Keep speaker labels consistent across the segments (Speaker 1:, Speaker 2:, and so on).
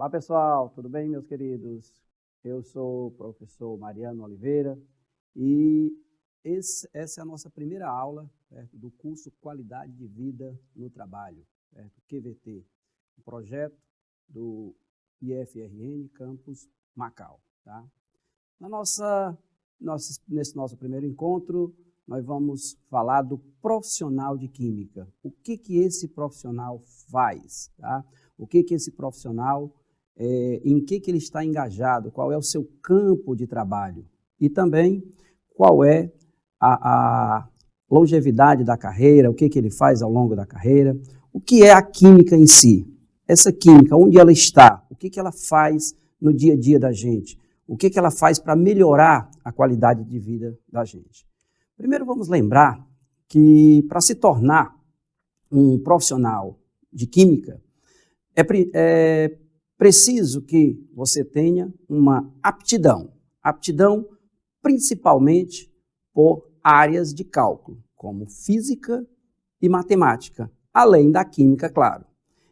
Speaker 1: Olá pessoal, tudo bem meus queridos? Eu sou o professor Mariano Oliveira e essa é a nossa primeira aula, certo, do curso Qualidade de Vida no Trabalho, certo, QVT, um projeto do IFRN Campus Macau. Tá? Nesse nosso primeiro encontro, nós vamos falar do profissional de Química. O que esse profissional faz? Tá? O que esse profissional, em que ele está engajado, qual é o seu campo de trabalho e também qual é a longevidade da carreira, o que ele faz ao longo da carreira, o que é a química em si. Essa química, onde ela está, o que ela faz no dia a dia da gente, o que ela faz para melhorar a qualidade de vida da gente. Primeiro vamos lembrar que para se tornar um profissional de química, é preciso que você tenha uma aptidão principalmente por áreas de cálculo, como física e matemática, além da química, claro.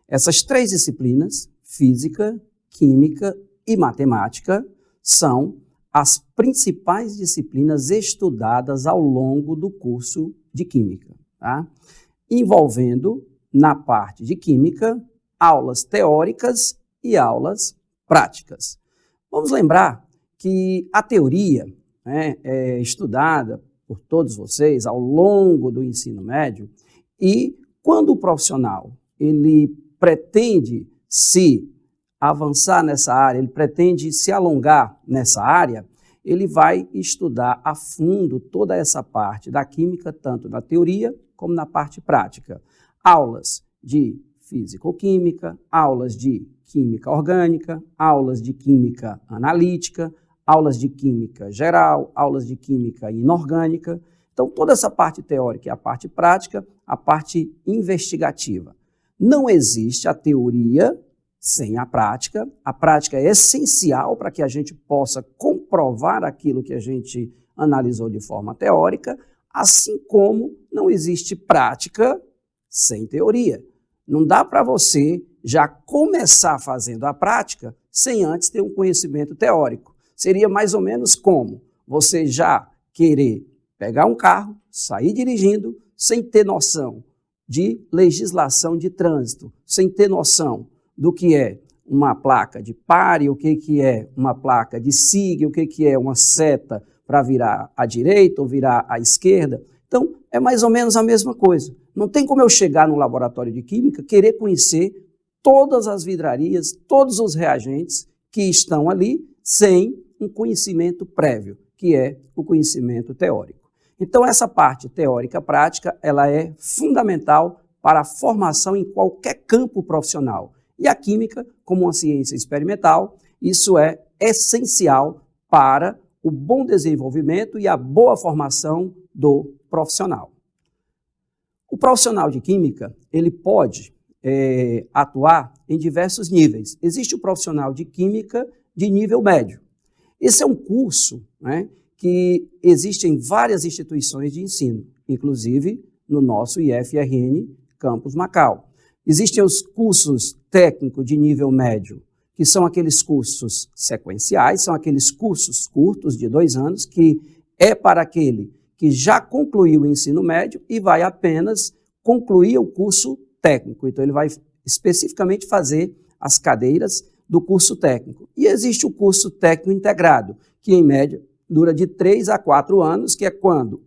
Speaker 1: Essas três disciplinas, física, química e matemática, são as principais disciplinas estudadas ao longo do curso de química, tá? Envolvendo, na parte de química, aulas teóricas e aulas práticas. Vamos lembrar que a teoria é estudada por todos vocês ao longo do ensino médio e quando o profissional ele pretende se avançar nessa área, ele pretende se alongar nessa área, ele vai estudar a fundo toda essa parte da química, tanto na teoria como na parte prática. Aulas de físico-química, aulas de química orgânica, aulas de química analítica, aulas de química geral, aulas de química inorgânica. Então, toda essa parte teórica e a parte prática, a parte investigativa. Não existe a teoria sem a prática é essencial para que a gente possa comprovar aquilo que a gente analisou de forma teórica, assim como não existe prática sem teoria. Não dá para você já começar fazendo a prática sem antes ter um conhecimento teórico. Seria mais ou menos como você já querer pegar um carro, sair dirigindo, sem ter noção de legislação de trânsito, sem ter noção do que é uma placa de pare, o que é uma placa de siga, o que é uma seta para virar à direita ou virar à esquerda. Então, é mais ou menos a mesma coisa. Não tem como eu chegar no laboratório de química, querer conhecer todas as vidrarias, todos os reagentes que estão ali, sem um conhecimento prévio, que é o conhecimento teórico. Então, essa parte teórica-prática, ela é fundamental para a formação em qualquer campo profissional. E a química, como uma ciência experimental, isso é essencial para o bom desenvolvimento e a boa formação do profissional. O profissional de química, ele pode atuar em diversos níveis. Existe o profissional de química de nível médio. Esse é um curso, que existe em várias instituições de ensino, inclusive no nosso IFRN Campus Macau. Existem os cursos técnicos de nível médio, que são aqueles cursos sequenciais, são aqueles cursos curtos de 2 anos, que é para aquele que já concluiu o ensino médio e vai apenas concluir o curso técnico. Então, ele vai especificamente fazer as cadeiras do curso técnico. E existe o curso técnico integrado, que em média dura de 3 a 4 anos, que é quando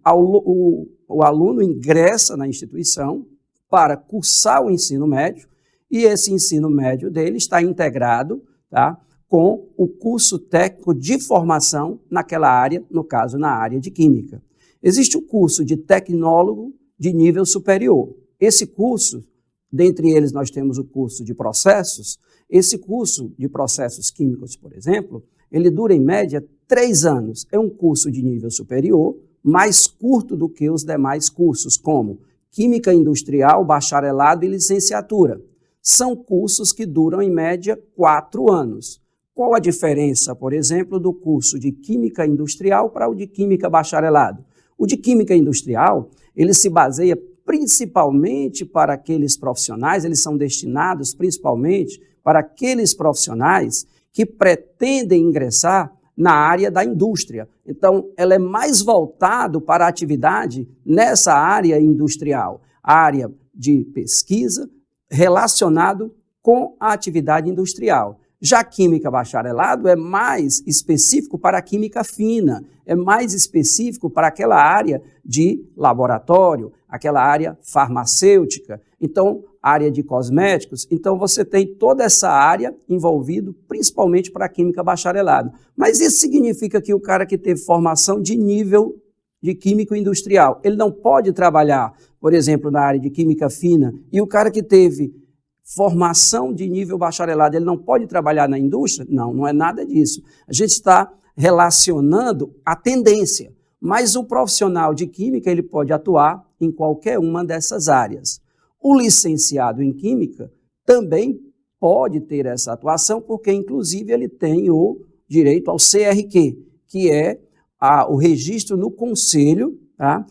Speaker 1: o aluno ingressa na instituição para cursar o ensino médio, e esse ensino médio dele está integrado, tá, com o curso técnico de formação naquela área, no caso, na área de química. Existe o curso de tecnólogo de nível superior. Esse curso, dentre eles nós temos o curso de processos. Esse curso de processos químicos, por exemplo, ele dura em média 3 anos. É um curso de nível superior, mais curto do que os demais cursos, como Química Industrial, Bacharelado e Licenciatura. São cursos que duram, em média, 4 anos. Qual a diferença, por exemplo, do curso de Química Industrial para o de Química Bacharelado? O de Química Industrial, ele se baseia principalmente para aqueles profissionais, eles são destinados principalmente para aqueles profissionais que pretendem ingressar na área da indústria. Então, ela é mais voltada para a atividade nessa área industrial, área de pesquisa relacionado com a atividade industrial. Já a química bacharelado é mais específico para a química fina, é mais específico para aquela área de laboratório, aquela área farmacêutica, então, área de cosméticos. Então, você tem toda essa área envolvida, principalmente para a química bacharelado. Mas isso significa que o cara que teve formação de nível de químico industrial, ele não pode trabalhar, por exemplo, na área de química fina, e o cara que teve formação de nível bacharelado, ele não pode trabalhar na indústria? Não, não é nada disso. A gente está relacionando a tendência, mas o profissional de química, ele pode atuar em qualquer uma dessas áreas. O licenciado em química também pode ter essa atuação, porque inclusive ele tem o direito ao CRQ, que é o registro no conselho, tá,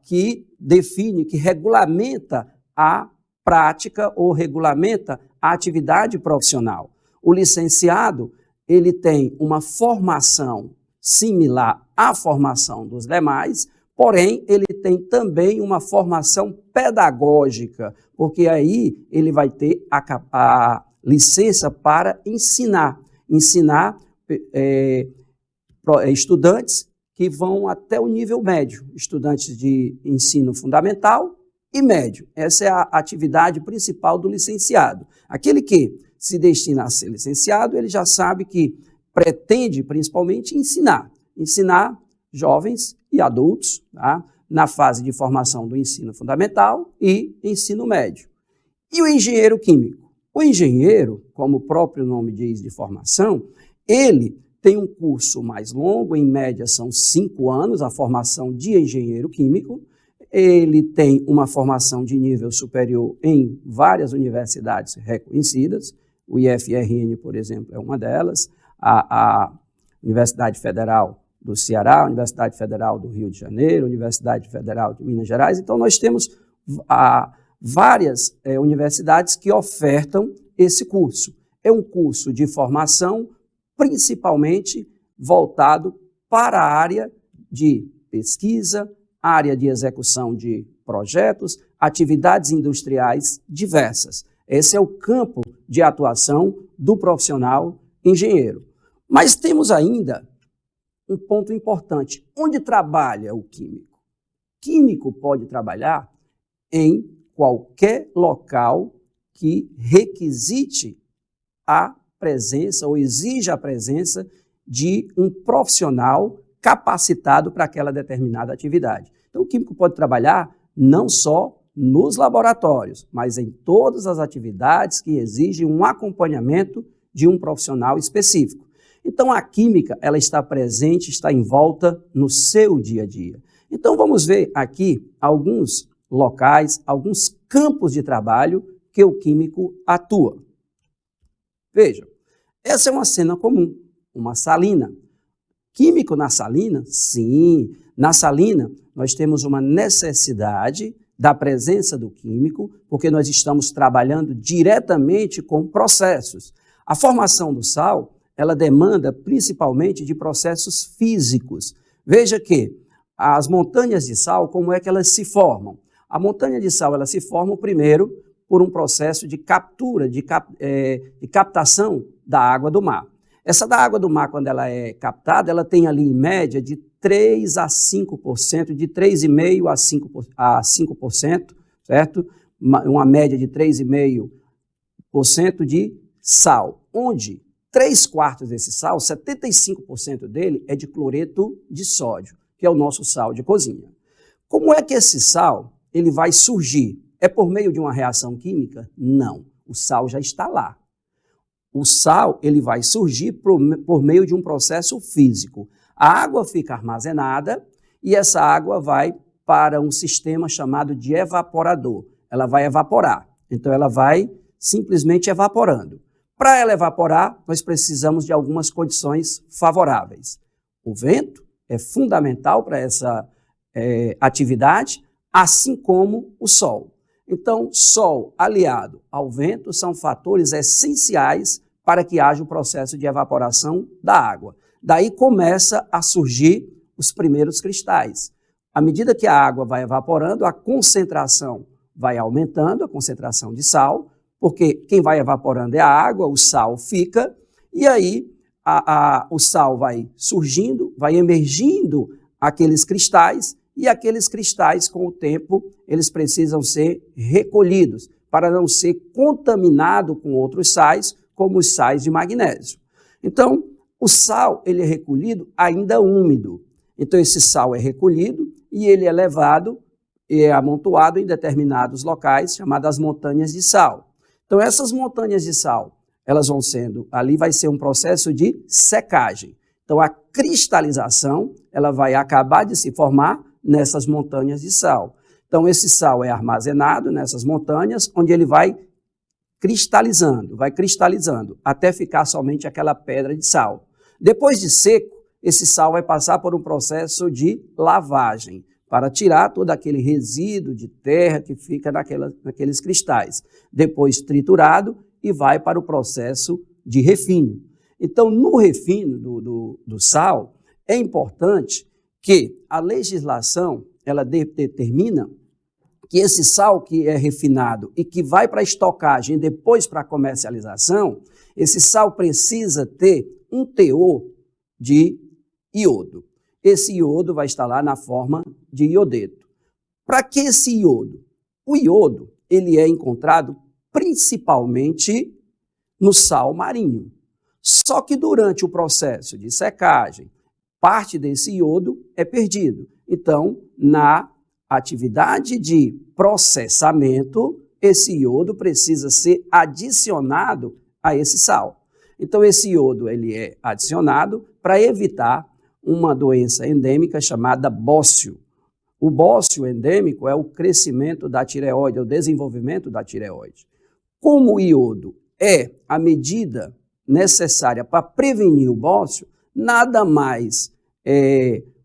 Speaker 1: que define, que regulamenta a prática ou regulamenta a atividade profissional. O licenciado, ele tem uma formação similar à formação dos demais, porém, ele tem também uma formação pedagógica, porque aí ele vai ter a licença para ensinar estudantes que vão até o nível médio, estudantes de ensino fundamental e médio. Essa é a atividade principal do licenciado. Aquele que se destina a ser licenciado, ele já sabe que pretende principalmente ensinar jovens e adultos, tá, na fase de formação do ensino fundamental e ensino médio. E o engenheiro químico? O engenheiro, como o próprio nome diz de formação, ele tem um curso mais longo, em média são 5 anos, a formação de engenheiro químico. Ele tem uma formação de nível superior em várias universidades reconhecidas, o IFRN, por exemplo, é uma delas, a Universidade Federal do Ceará, a Universidade Federal do Rio de Janeiro, a Universidade Federal de Minas Gerais. Então, nós temos várias universidades que ofertam esse curso. É um curso de formação principalmente voltado para a área de pesquisa, área de execução de projetos, atividades industriais diversas. Esse é o campo de atuação do profissional engenheiro. Mas temos ainda um ponto importante. Onde trabalha o químico? Químico pode trabalhar em qualquer local que requisite a presença ou exija a presença de um profissional capacitado para aquela determinada atividade. Então, o químico pode trabalhar não só nos laboratórios, mas em todas as atividades que exigem um acompanhamento de um profissional específico. Então, a química, ela está presente, está em volta no seu dia a dia. Então, vamos ver aqui alguns locais, alguns campos de trabalho que o químico atua. Vejam, essa é uma cena comum, uma salina. Químico na salina? Sim, na salina nós temos uma necessidade da presença do químico, porque nós estamos trabalhando diretamente com processos. A formação do sal, ela demanda principalmente de processos físicos. Veja que as montanhas de sal, como é que elas se formam? A montanha de sal, ela se forma primeiro por um processo de captura, de captação da água do mar. Essa da água do mar, quando ela é captada, ela tem ali em média de 3 a 5%, de 3,5% a 5%, certo? Uma média de 3,5% de sal, onde 3/4 desse sal, 75% dele é de cloreto de sódio, que é o nosso sal de cozinha. Como é que esse sal ele vai surgir? É por meio de uma reação química? Não, o sal já está lá. O sal ele vai surgir por meio de um processo físico. A água fica armazenada e essa água vai para um sistema chamado de evaporador. Ela vai evaporar, então ela vai simplesmente evaporando. Para ela evaporar, nós precisamos de algumas condições favoráveis. O vento é fundamental para essa atividade, assim como o sol. Então, sol aliado ao vento são fatores essenciais para que haja o processo de evaporação da água. Daí começa a surgir os primeiros cristais. À medida que a água vai evaporando, a concentração vai aumentando, a concentração de sal, porque quem vai evaporando é a água, o sal fica, e aí o sal vai surgindo, vai emergindo aqueles cristais, e aqueles cristais, com o tempo, eles precisam ser recolhidos para não ser contaminado com outros sais, como os sais de magnésio. Então, o sal ele é recolhido ainda úmido. Então, esse sal é recolhido e ele é levado e é amontoado em determinados locais, chamadas montanhas de sal. Então, essas montanhas de sal, elas vão sendo, ali vai ser um processo de secagem. Então, a cristalização, ela vai acabar de se formar nessas montanhas de sal. Então, esse sal é armazenado nessas montanhas, onde ele vai cristalizando, até ficar somente aquela pedra de sal. Depois de seco, esse sal vai passar por um processo de lavagem, para tirar todo aquele resíduo de terra que fica naqueles cristais. Depois triturado e vai para o processo de refino. Então, no refino do sal, é importante que a legislação ela determina que esse sal que é refinado e que vai para a estocagem e depois para a comercialização, esse sal precisa ter um teor de iodo. Esse iodo vai estar lá na forma de iodeto. Para que esse iodo? O iodo ele é encontrado principalmente no sal marinho. Só que durante o processo de secagem, parte desse iodo é perdido. Então, na atividade de processamento, esse iodo precisa ser adicionado a esse sal. Então, esse iodo ele é adicionado para evitar uma doença endêmica chamada bócio. O bócio endêmico é o crescimento da tireoide, o desenvolvimento da tireoide. Como o iodo é a medida necessária para prevenir o bócio, nada mais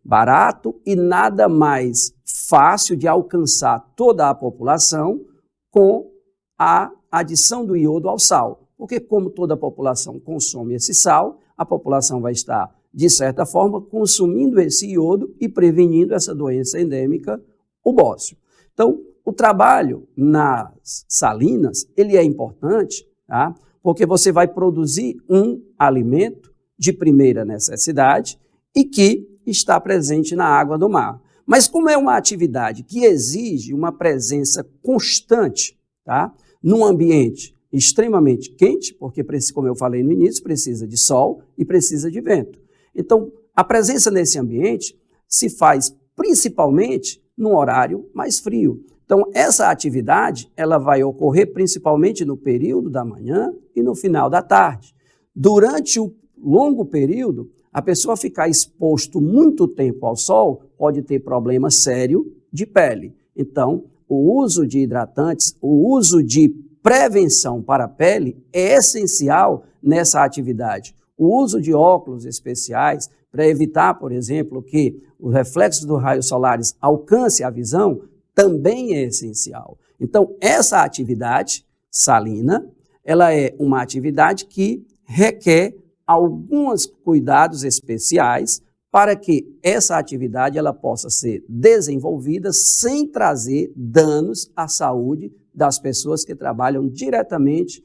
Speaker 1: barato e nada mais fácil de alcançar toda a população com a adição do iodo ao sal. Porque como toda a população consome esse sal, a população vai estar, de certa forma, consumindo esse iodo e prevenindo essa doença endêmica, o bócio. Então, o trabalho nas salinas, ele é importante, tá? Porque você vai produzir um alimento de primeira necessidade e que está presente na água do mar. Mas como é uma atividade que exige uma presença constante, tá? Num ambiente extremamente quente, porque, como eu falei no início, precisa de sol e precisa de vento. Então, a presença nesse ambiente se faz principalmente num horário mais frio. Então, essa atividade ela vai ocorrer principalmente no período da manhã e no final da tarde. Durante o longo período, a pessoa ficar exposto muito tempo ao sol pode ter problema sério de pele. Então, o uso de hidratantes, o uso de prevenção para a pele é essencial nessa atividade. O uso de óculos especiais para evitar, por exemplo, que os reflexos dos raios solares alcancem a visão também é essencial. Então, essa atividade salina, ela é uma atividade que requer alguns cuidados especiais para que essa atividade ela possa ser desenvolvida sem trazer danos à saúde das pessoas que trabalham diretamente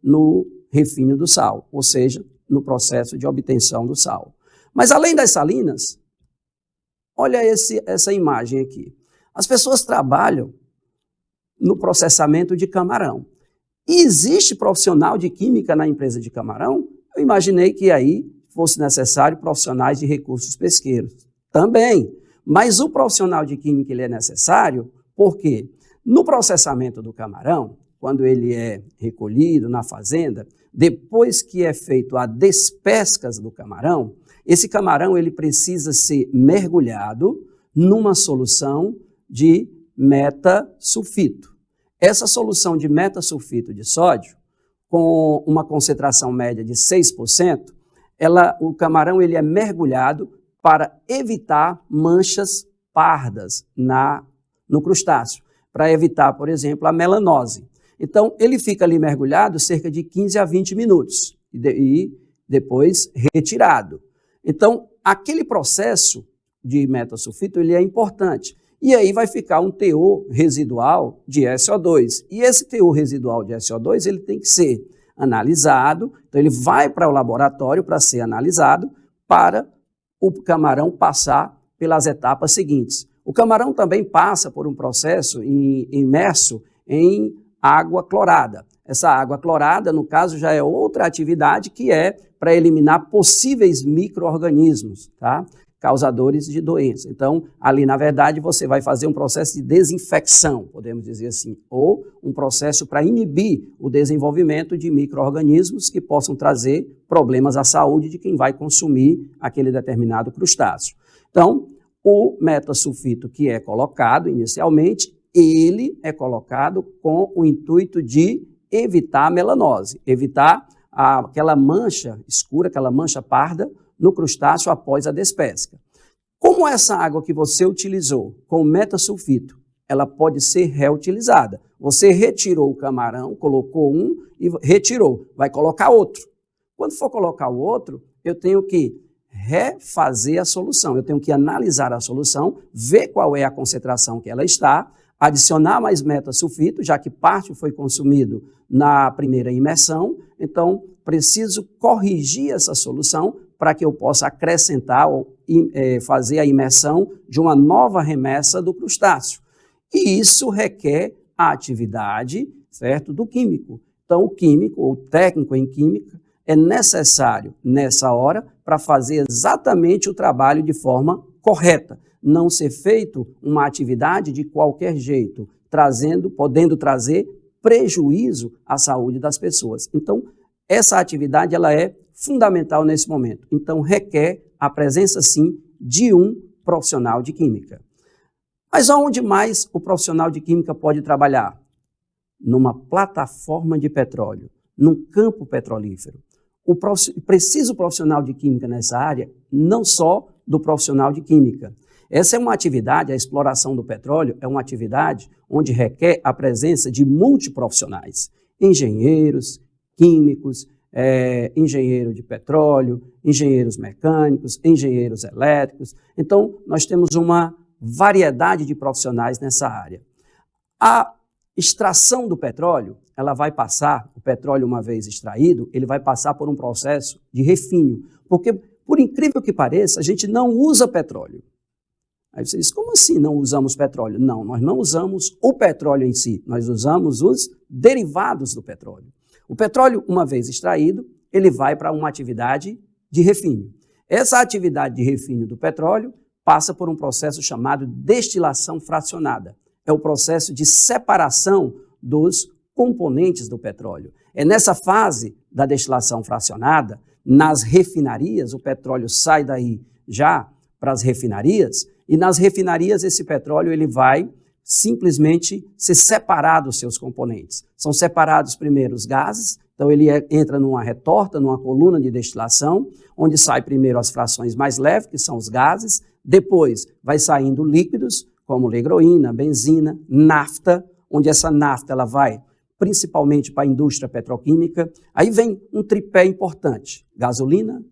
Speaker 1: no refino do sal, ou seja, no processo de obtenção do sal. Mas além das salinas, olha essa imagem aqui. As pessoas trabalham no processamento de camarão. E existe profissional de química na empresa de camarão? Eu imaginei que aí fosse necessário profissionais de recursos pesqueiros. Também. Mas o profissional de química ele é necessário porque no processamento do camarão, quando ele é recolhido na fazenda, depois que é feito a despescas do camarão, esse camarão ele precisa ser mergulhado numa solução de metasulfito. Essa solução de metasulfito de sódio, com uma concentração média de 6%, o camarão ele é mergulhado para evitar manchas pardas no crustáceo. para evitar, por exemplo, a melanose. Então, ele fica ali mergulhado cerca de 15 a 20 minutos e depois retirado. Então, aquele processo de metasulfito, ele é importante. E aí vai ficar um teor residual de SO2. E esse teor residual de SO2, ele tem que ser analisado. Então, ele vai para o laboratório para ser analisado, para o camarão passar pelas etapas seguintes. O camarão também passa por um processo imerso em água clorada. Essa água clorada, no caso, já é outra atividade que é para eliminar possíveis micro-organismos, tá? Causadores de doença. Então, ali, na verdade, você vai fazer um processo de desinfecção, podemos dizer assim, ou um processo para inibir o desenvolvimento de micro-organismos que possam trazer problemas à saúde de quem vai consumir aquele determinado crustáceo. Então, o metasulfito que é colocado inicialmente, ele é colocado com o intuito de evitar a melanose, evitar aquela mancha escura, aquela mancha parda no crustáceo após a despesca. Como essa água que você utilizou com o metasulfito, ela pode ser reutilizada. Você retirou o camarão, colocou um e retirou, vai colocar outro. Quando for colocar o outro, eu tenho que refazer a solução, eu tenho que analisar a solução, ver qual é a concentração que ela está, adicionar mais metasulfito, já que parte foi consumido na primeira imersão, então preciso corrigir essa solução para que eu possa acrescentar ou fazer a imersão de uma nova remessa do crustáceo. E isso requer a atividade, certo, do químico. Então, o químico, ou técnico em química, é necessário, nessa hora, para fazer exatamente o trabalho de forma correta. Não ser feito uma atividade de qualquer jeito, podendo trazer prejuízo à saúde das pessoas. Então, essa atividade ela é fundamental nesse momento. Então, requer a presença, sim, de um profissional de química. Mas aonde mais o profissional de química pode trabalhar? Numa plataforma de petróleo, num campo petrolífero. Precisa o profissional de química nessa área, não só do profissional de química. Essa é uma atividade, a exploração do petróleo é uma atividade onde requer a presença de multiprofissionais, engenheiros, químicos, engenheiro de petróleo, engenheiros mecânicos, engenheiros elétricos. Então, nós temos uma variedade de profissionais nessa área. A extração do petróleo, ela vai passar, o petróleo uma vez extraído, ele vai passar por um processo de refino, porque, por incrível que pareça, a gente não usa petróleo. Aí você diz, como assim não usamos petróleo? Não, nós não usamos o petróleo em si, nós usamos os derivados do petróleo. O petróleo, uma vez extraído, ele vai para uma atividade de refino. Essa atividade de refino do petróleo passa por um processo chamado destilação fracionada. É o processo de separação dos componentes do petróleo. É nessa fase da destilação fracionada, nas refinarias, o petróleo sai daí já para as refinarias, e nas refinarias esse petróleo ele vai simplesmente ser separado dos seus componentes. São separados primeiro os gases, então ele entra numa retorta, numa coluna de destilação, onde sai primeiro as frações mais leves, que são os gases, depois vai saindo líquidos, como legroína, benzina, nafta, onde essa nafta ela vai principalmente para a indústria petroquímica. Aí vem um tripé importante, gasolina,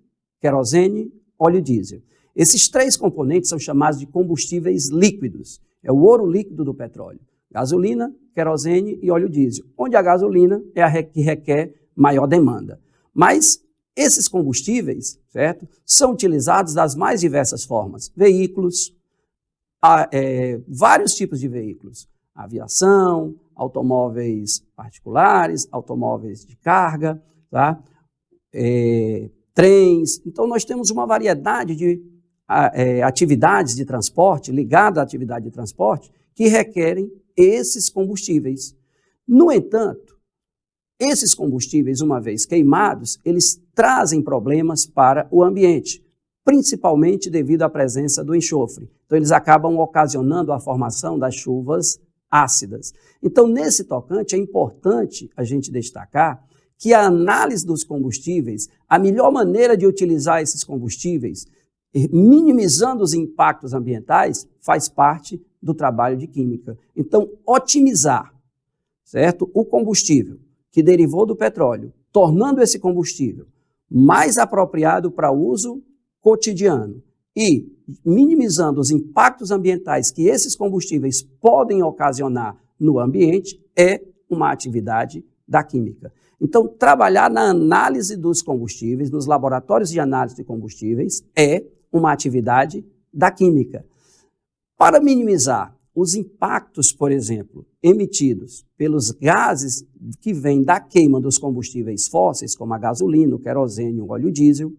Speaker 1: querosene, óleo diesel. Esses três componentes são chamados de combustíveis líquidos. É o ouro líquido do petróleo. Gasolina, querosene e óleo diesel. Onde a gasolina é a que requer maior demanda. Mas esses combustíveis, certo, são utilizados das mais diversas formas. Veículos, vários tipos de veículos. Aviação, automóveis particulares, automóveis de carga, tá? Trens. Então, nós temos uma variedade de atividades de transporte, ligada à atividade de transporte, que requerem esses combustíveis. No entanto, esses combustíveis, uma vez queimados, eles trazem problemas para o ambiente, principalmente devido à presença do enxofre. Então, eles acabam ocasionando a formação das chuvas ácidas. Então, nesse tocante, é importante a gente destacar que a análise dos combustíveis, a melhor maneira de utilizar esses combustíveis, minimizando os impactos ambientais, faz parte do trabalho de química. Então, otimizar, certo? O combustível que derivou do petróleo, tornando esse combustível mais apropriado para uso cotidiano e minimizando os impactos ambientais que esses combustíveis podem ocasionar no ambiente, é uma atividade da química. Então, trabalhar na análise dos combustíveis, nos laboratórios de análise de combustíveis, é uma atividade da química. Para minimizar os impactos, por exemplo, emitidos pelos gases que vêm da queima dos combustíveis fósseis, como a gasolina, o querosene, o óleo diesel,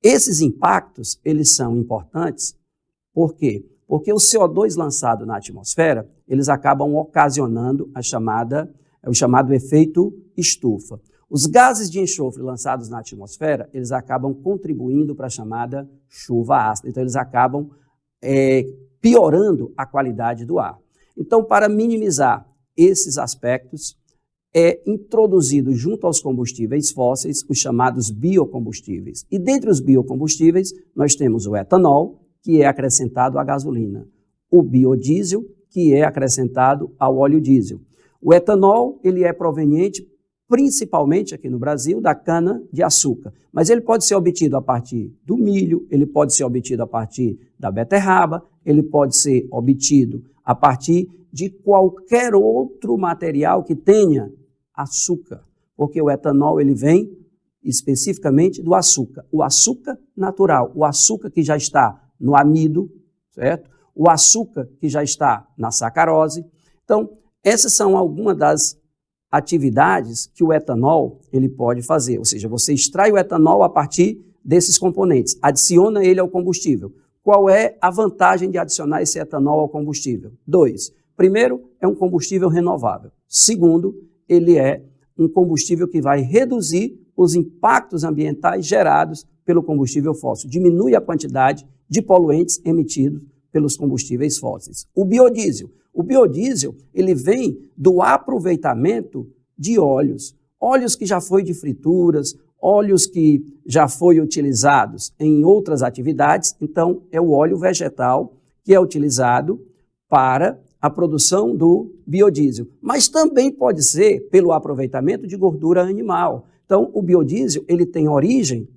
Speaker 1: esses impactos, eles são importantes. Por quê? Porque o CO2 lançado na atmosfera, eles acabam ocasionando o chamado efeito estufa. Os gases de enxofre lançados na atmosfera, eles acabam contribuindo para a chamada chuva ácida. Então, eles acabam piorando a qualidade do ar. Então, para minimizar esses aspectos, é introduzido junto aos combustíveis fósseis os chamados biocombustíveis. E dentre os biocombustíveis, nós temos o etanol, que é acrescentado à gasolina, o biodiesel, que é acrescentado ao óleo diesel. O etanol, ele é proveniente, principalmente aqui no Brasil, da cana-de-açúcar, mas ele pode ser obtido a partir do milho, ele pode ser obtido a partir da beterraba, ele pode ser obtido a partir de qualquer outro material que tenha açúcar, porque o etanol ele vem especificamente do açúcar, o açúcar natural, o açúcar que já está no amido, certo? O açúcar que já está na sacarose. Então, essas são algumas das atividades que o etanol ele pode fazer, ou seja, você extrai o etanol a partir desses componentes, adiciona ele ao combustível. Qual é a vantagem de adicionar esse etanol ao combustível? 2. Primeiro, é um combustível renovável. Segundo, ele é um combustível que vai reduzir os impactos ambientais gerados pelo combustível fóssil, diminui a quantidade de poluentes emitidos pelos combustíveis fósseis. O biodiesel, ele vem do aproveitamento de óleos que já foi de frituras, óleos que já foi utilizados em outras atividades. Então, é o óleo vegetal que é utilizado para a produção do biodiesel, mas também pode ser pelo aproveitamento de gordura animal. Então, o biodiesel ele tem origem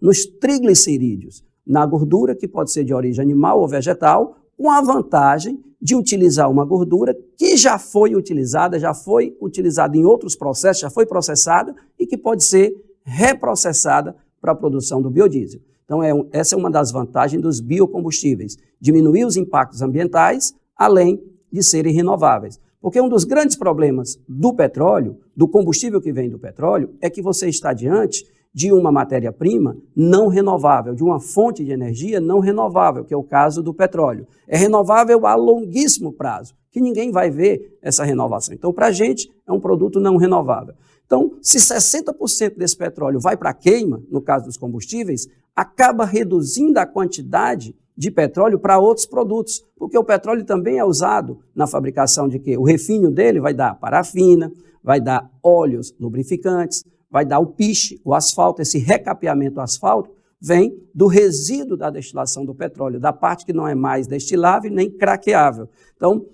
Speaker 1: nos triglicerídeos, na gordura que pode ser de origem animal ou vegetal, com a vantagem de utilizar uma gordura que já foi utilizada em outros processos, já foi processada e que pode ser reprocessada para a produção do biodiesel. Então, essa é uma das vantagens dos biocombustíveis, diminuir os impactos ambientais, além de serem renováveis. Porque um dos grandes problemas do petróleo, do combustível que vem do petróleo, é que você está diante de uma matéria-prima não renovável, de uma fonte de energia não renovável, que é o caso do petróleo. É renovável a longuíssimo prazo, que ninguém vai ver essa renovação. Então, para a gente, é um produto não renovável. Então, se 60% desse petróleo vai para a queima, no caso dos combustíveis, acaba reduzindo a quantidade de petróleo para outros produtos, porque o petróleo também é usado na fabricação de quê? O refino dele vai dar parafina, vai dar óleos lubrificantes, vai dar o piche, o asfalto. Esse recapeamento asfáltico vem do resíduo da destilação do petróleo, da parte que não é mais destilável nem craqueável. Então,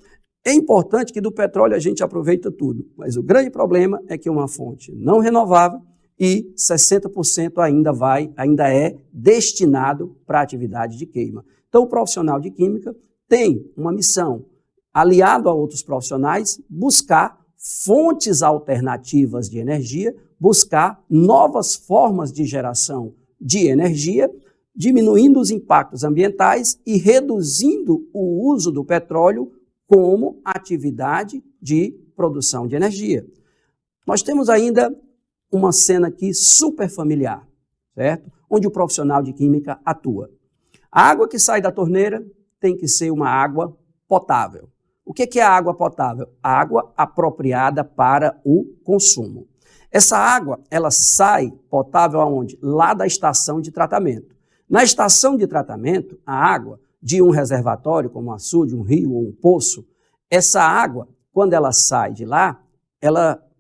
Speaker 1: é importante que do petróleo a gente aproveita tudo, mas o grande problema é que é uma fonte não renovável e 60% ainda é destinado para a atividade de queima. Então, o profissional de química tem uma missão, aliado a outros profissionais, buscar fontes alternativas de energia, buscar novas formas de geração de energia, diminuindo os impactos ambientais e reduzindo o uso do petróleo como atividade de produção de energia. Nós temos ainda uma cena aqui super familiar, certo? Onde o profissional de química atua. A água que sai da torneira tem que ser uma água potável. O que é a água potável? A água apropriada para o consumo. Essa água, ela sai potável aonde? Lá da estação de tratamento. Na estação de tratamento, a água de um reservatório, como um açude, um rio ou um poço, essa água, quando ela sai de lá,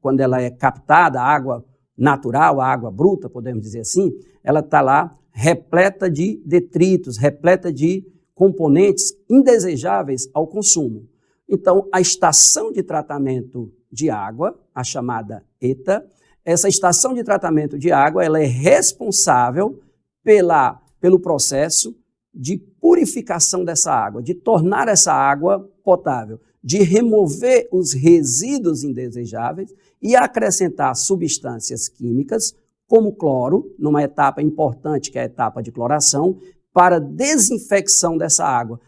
Speaker 1: quando ela é captada, a água natural, a água bruta, podemos dizer assim, ela está lá repleta de detritos, repleta de componentes indesejáveis ao consumo. Então, a estação de tratamento de água, a chamada ETA, essa estação de tratamento de água, ela é responsável pelo processo de purificação dessa água, de tornar essa água potável, de remover os resíduos indesejáveis e acrescentar substâncias químicas, como cloro, numa etapa importante, que é a etapa de cloração, para desinfecção dessa água.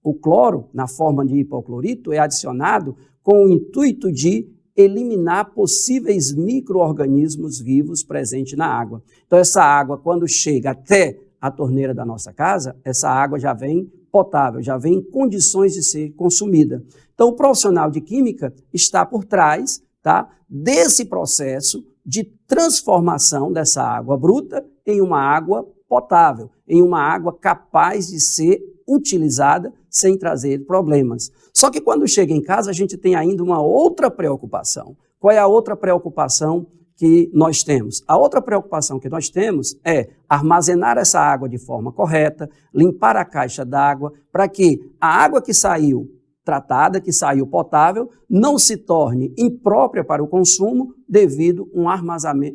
Speaker 1: O cloro, na forma de hipoclorito, é adicionado com o intuito de eliminar possíveis micro-organismos vivos presentes na água. Então, essa água, quando chega até a torneira da nossa casa, essa água já vem potável, já vem em condições de ser consumida. Então, o profissional de química está por trás, tá, desse processo de transformação dessa água bruta em uma água potável, em uma água capaz de ser utilizada sem trazer problemas. Só que quando chega em casa, a gente tem ainda uma outra preocupação. Qual é a outra preocupação que nós temos? A outra preocupação que nós temos é armazenar essa água de forma correta, limpar a caixa d'água, para que a água que saiu tratada, que saiu potável, não se torne imprópria para o consumo devido a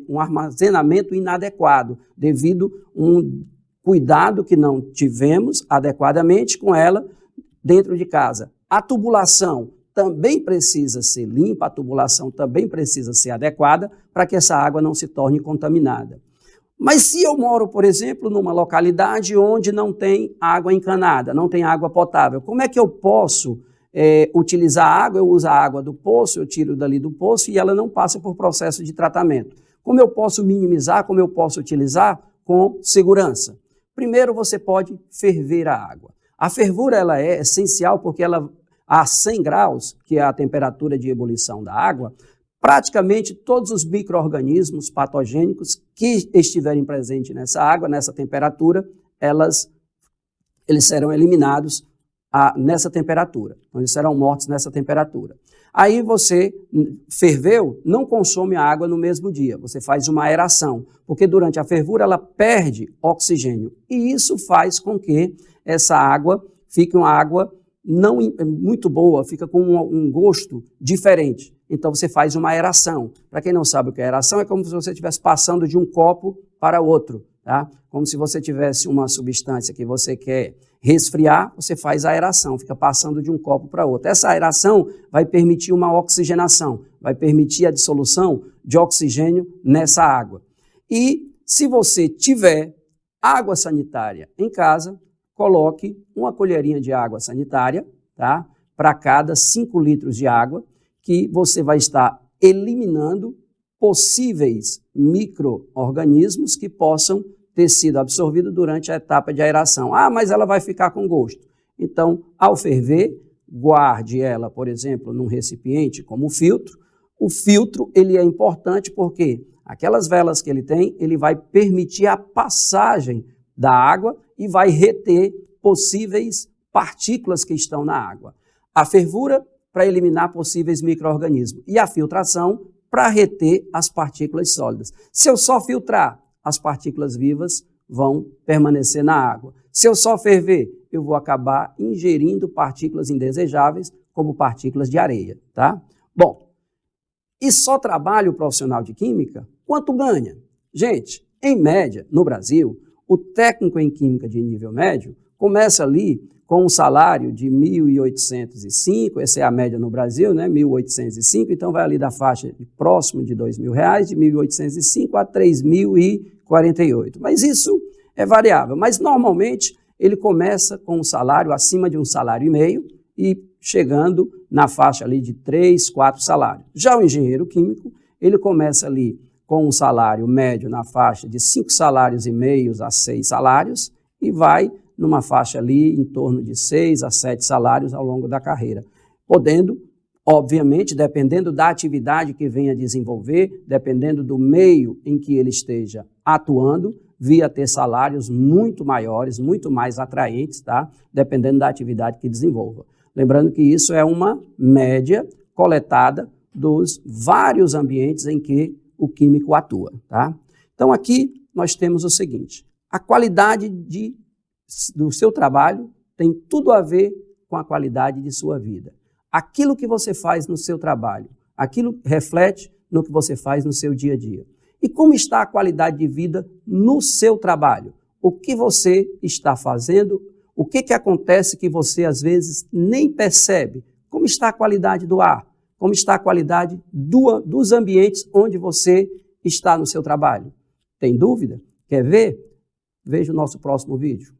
Speaker 1: um armazenamento inadequado, devido a um cuidado que não tivemos adequadamente com ela dentro de casa. A tubulação também precisa ser limpa, a tubulação também precisa ser adequada para que essa água não se torne contaminada. Mas se eu moro, por exemplo, numa localidade onde não tem água encanada, não tem água potável, como é que eu posso utilizar a água? Eu uso a água do poço, eu tiro dali do poço e ela não passa por processo de tratamento. Como eu posso minimizar, como eu posso utilizar com segurança? Primeiro, você pode ferver a água. A fervura ela é essencial porque ela, a 100 graus, que é a temperatura de ebulição da água, praticamente todos os micro-organismos patogênicos que estiverem presentes nessa água, nessa temperatura, eles serão eliminados nessa temperatura. Então, eles serão mortos nessa temperatura. Aí você ferveu, não consome a água no mesmo dia, você faz uma aeração, porque durante a fervura ela perde oxigênio e isso faz com que essa água fique uma água não muito boa, fica com um gosto diferente. Então você faz uma aeração. Para quem não sabe o que é aeração, é como se você estivesse passando de um copo para outro, tá? Como se você tivesse uma substância que você quer resfriar, você faz a aeração, fica passando de um copo para outro. Essa aeração vai permitir uma oxigenação, vai permitir a dissolução de oxigênio nessa água. E se você tiver água sanitária em casa, coloque uma colherinha de água sanitária, tá? Para cada 5 litros de água, que você vai estar eliminando possíveis micro-organismos que possam ter sido absorvido durante a etapa de aeração. Ah, mas ela vai ficar com gosto. Então, ao ferver, guarde ela, por exemplo, num recipiente como filtro. O filtro ele é importante porque aquelas velas que ele tem, ele vai permitir a passagem da água e vai reter possíveis partículas que estão na água. A fervura para eliminar possíveis micro-organismos e a filtração para reter as partículas sólidas. Se eu só filtrar, as partículas vivas vão permanecer na água. Se eu só ferver, eu vou acabar ingerindo partículas indesejáveis, como partículas de areia, tá? Bom, e só trabalha o profissional de química? Quanto ganha? Gente, em média, no Brasil, o técnico em química de nível médio começa ali com um salário de 1.805, essa é a média no Brasil, né? 1.805, então vai ali da faixa de próximo de R$2.000, de 1.805 a 3.048. Mas isso é variável, mas normalmente ele começa com um salário acima de 1,5 salário e chegando na faixa ali de 3, 4 salários. Já o engenheiro químico, ele começa ali com um salário médio na faixa de 5,5 salários a 6 salários e vai numa faixa ali em torno de 6 a 7 salários ao longo da carreira, podendo, obviamente, dependendo da atividade que venha desenvolver, dependendo do meio em que ele esteja atuando, vir a ter salários muito maiores, muito mais atraentes, tá? Dependendo da atividade que desenvolva. Lembrando que isso é uma média coletada dos vários ambientes em que o químico atua, tá? Então aqui nós temos o seguinte: A qualidade do seu trabalho tem tudo a ver com a qualidade de sua vida. Aquilo que você faz no seu trabalho, aquilo reflete no que você faz no seu dia a dia. E como está a qualidade de vida no seu trabalho? O que você está fazendo? O que acontece que você às vezes nem percebe? Como está a qualidade do ar? Como está a qualidade dos ambientes onde você está no seu trabalho? Tem dúvida? Quer ver? Veja o nosso próximo vídeo.